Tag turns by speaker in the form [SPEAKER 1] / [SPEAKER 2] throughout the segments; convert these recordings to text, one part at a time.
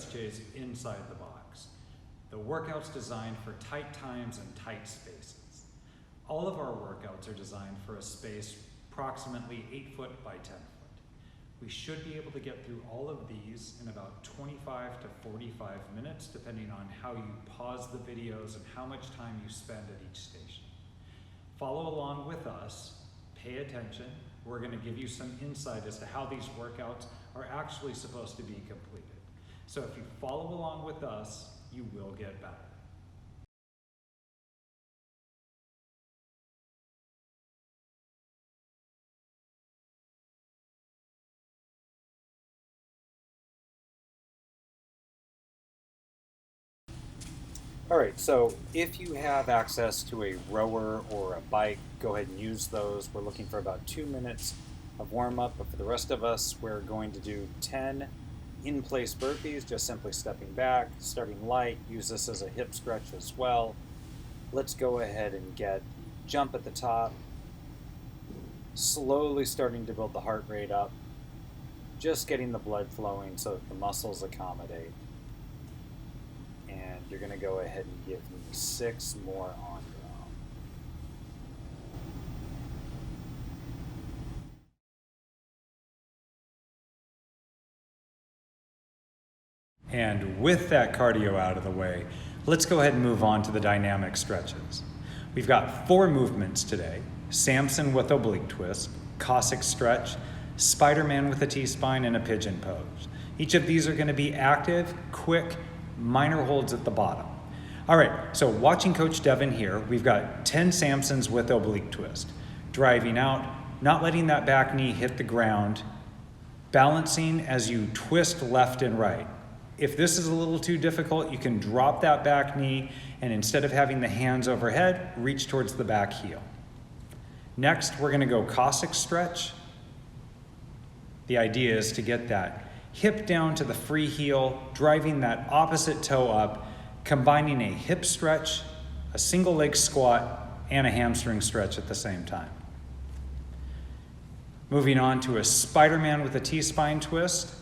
[SPEAKER 1] Cfsjs inside the box. The workout's designed for tight times and tight spaces. All of our workouts are designed for a space approximately 8 foot by 10 foot. We should be able to get through all of these in about 25 to 45 minutes, depending on how you pause the videos and how much time you spend at each station. Follow along with us, pay attention. We're going to give you some insight as to how these workouts are actually supposed to be completed. So if you follow along with us, you will get better. All right, so if you have access to a rower or a bike, go ahead and use those. We're looking for about 2 minutes of warm-up, but for the rest of us, we're going to do 10 in-place burpees, just simply stepping back, starting light. Use this as a hip stretch as well. Let's go ahead and get jump at the top, slowly starting to build the heart rate up, just getting the blood flowing so that the muscles accommodate. And you're going to go ahead and give me 6 more on your own. And with that cardio out of the way, let's go ahead and move on to the dynamic stretches. We've got 4 movements today: Samson with oblique twist, Cossack stretch, Spider-Man with a T-spine, and a pigeon pose. Each of these are going to be active, quick, minor holds at the bottom. All right, so watching Coach Devin here, we've got 10 Samsons with oblique twist. Driving out, not letting that back knee hit the ground, balancing as you twist left and right. If this is a little too difficult, you can drop that back knee and instead of having the hands overhead, reach towards the back heel. Next, we're gonna go Cossack stretch. The idea is to get that hip down to the free heel, driving that opposite toe up, combining a hip stretch, a single leg squat, and a hamstring stretch at the same time. Moving on to a Spider-Man with a T-spine twist,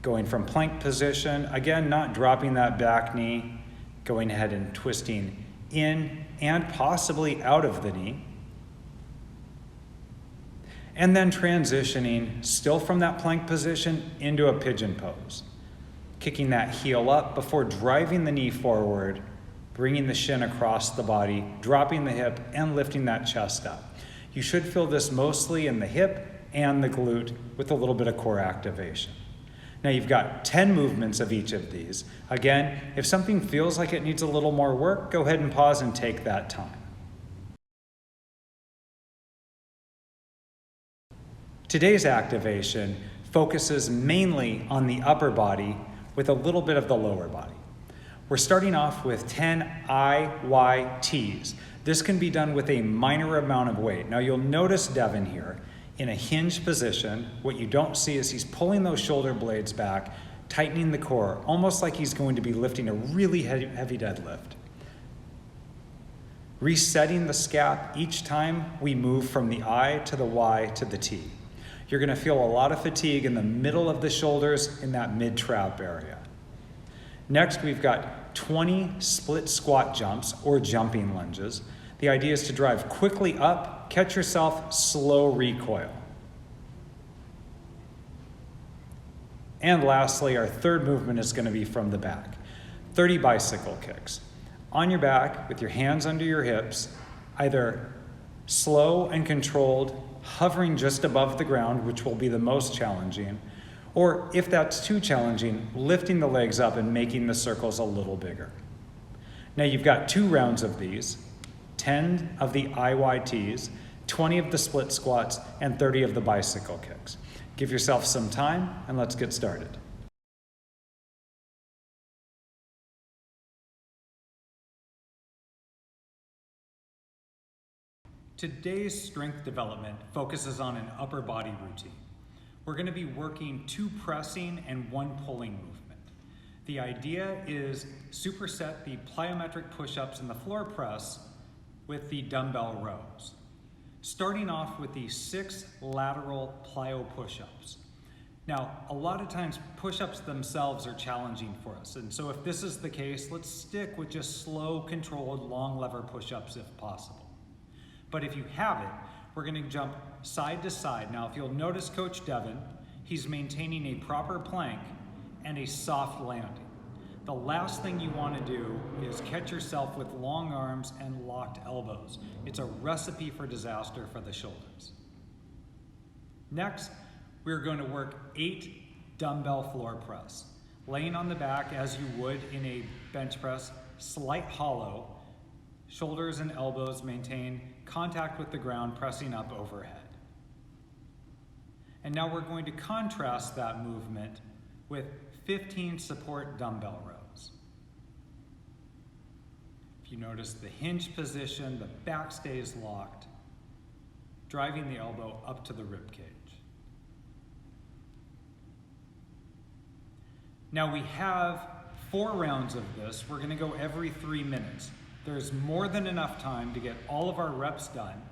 [SPEAKER 1] going from plank position, again, not dropping that back knee, going ahead and twisting in and possibly out of the knee. And then transitioning, still from that plank position, into a pigeon pose. Kicking that heel up before driving the knee forward, bringing the shin across the body, dropping the hip, and lifting that chest up. You should feel this mostly in the hip and the glute with a little bit of core activation. Now you've got 10 movements of each of these. Again, if something feels like it needs a little more work, go ahead and pause and take that time. Today's activation focuses mainly on the upper body with a little bit of the lower body. We're starting off with 10 IYTs. This can be done with a minor amount of weight. Now you'll notice Devin here in a hinge position. What you don't see is he's pulling those shoulder blades back, tightening the core, almost like he's going to be lifting a really heavy deadlift. Resetting the scap each time we move from the I to the Y to the T. You're going to feel a lot of fatigue in the middle of the shoulders in that mid-trap area. Next, we've got 20 split squat jumps or jumping lunges. The idea is to drive quickly up, catch yourself, slow recoil. And lastly, our third movement is going to be from the back. 30 bicycle kicks. On your back with your hands under your hips, either slow and controlled, hovering just above the ground, which will be the most challenging, or if that's too challenging, lifting the legs up and making the circles a little bigger. Now you've got 2 rounds of these, 10 of the IYTs, 20 of the split squats, and 30 of the bicycle kicks. Give yourself some time and let's get started. Today's strength development focuses on an upper body routine. We're going to be working 2 pressing and 1 pulling movement. The idea is superset the plyometric push-ups in the floor press with the dumbbell rows. Starting off with the 6 lateral plyo push-ups. Now, a lot of times push-ups themselves are challenging for us. And so if this is the case, let's stick with just slow, controlled, long lever push-ups if possible. But if you have it, we're gonna jump side to side. Now, if you'll notice Coach Devin, he's maintaining a proper plank and a soft landing. The last thing you wanna do is catch yourself with long arms and locked elbows. It's a recipe for disaster for the shoulders. Next, we're going to work 8 dumbbell floor press. Laying on the back as you would in a bench press, slight hollow, shoulders and elbows maintain contact with the ground, pressing up overhead. And now we're going to contrast that movement with 15 support dumbbell rows. If you notice the hinge position, the back stays locked, driving the elbow up to the rib cage. Now we have 4 rounds of this. We're gonna go every 3 minutes. There's more than enough time to get all of our reps done.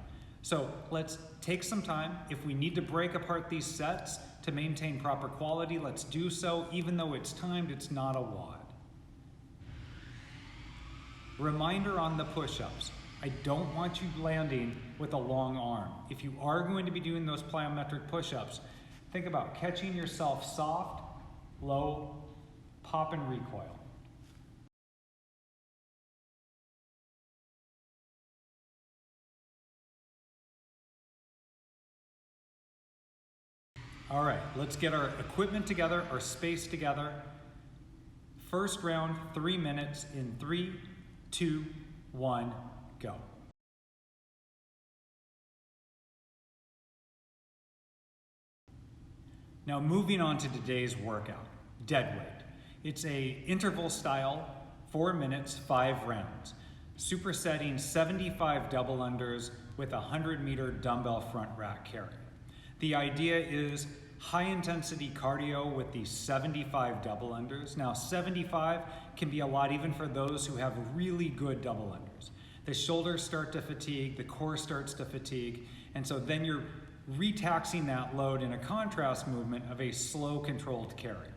[SPEAKER 1] So let's take some time. If we need to break apart these sets to maintain proper quality, let's do so. Even though it's timed, it's not a WOD. Reminder on the push-ups. I don't want you landing with a long arm. If you are going to be doing those plyometric push-ups, think about catching yourself soft, low, pop and recoil. All right, let's get our equipment together, our space together. First round, 3 minutes in 3, 2, 1, go. Now moving on to today's workout, dead weight. It's a interval style, 4 minutes, 5 rounds. Supersetting 75 double unders with a 100-meter dumbbell front rack carry. The idea is high intensity cardio with these 75 double unders. Now 75 can be a lot even for those who have really good double unders. The shoulders start to fatigue, the core starts to fatigue, and so then you're retaxing that load in a contrast movement of a slow controlled carry.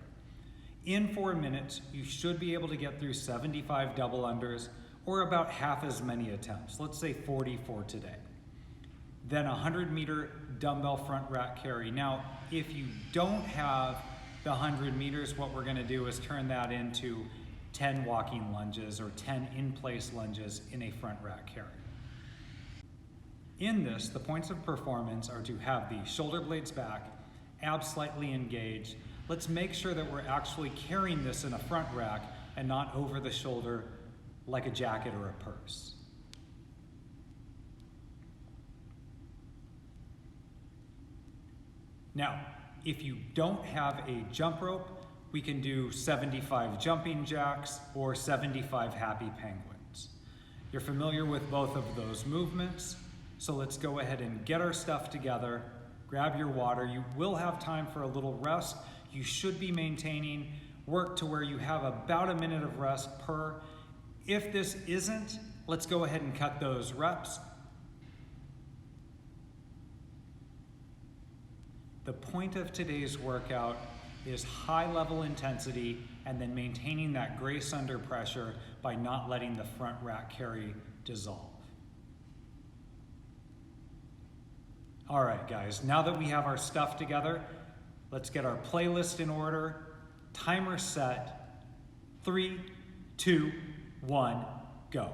[SPEAKER 1] In 4 minutes, you should be able to get through 75 double unders or about half as many attempts. Let's say 40 for today. Then a 100-meter dumbbell front rack carry. Now, if you don't have the 100 meters, what we're gonna do is turn that into 10 walking lunges or 10 in-place lunges in a front rack carry. In this, the points of performance are to have the shoulder blades back, abs slightly engaged. Let's make sure that we're actually carrying this in a front rack and not over the shoulder like a jacket or a purse. Now, if you don't have a jump rope, we can do 75 jumping jacks or 75 happy penguins. You're familiar with both of those movements, so let's go ahead and get our stuff together, grab your water. You will have time for a little rest. You should be maintaining work to where you have about a minute of rest per. If this isn't, let's go ahead and cut those reps. The point of today's workout is high level intensity and then maintaining that grace under pressure by not letting the front rack carry dissolve. All right, guys, now that we have our stuff together, let's get our playlist in order. Timer set, 3, 2, 1, go.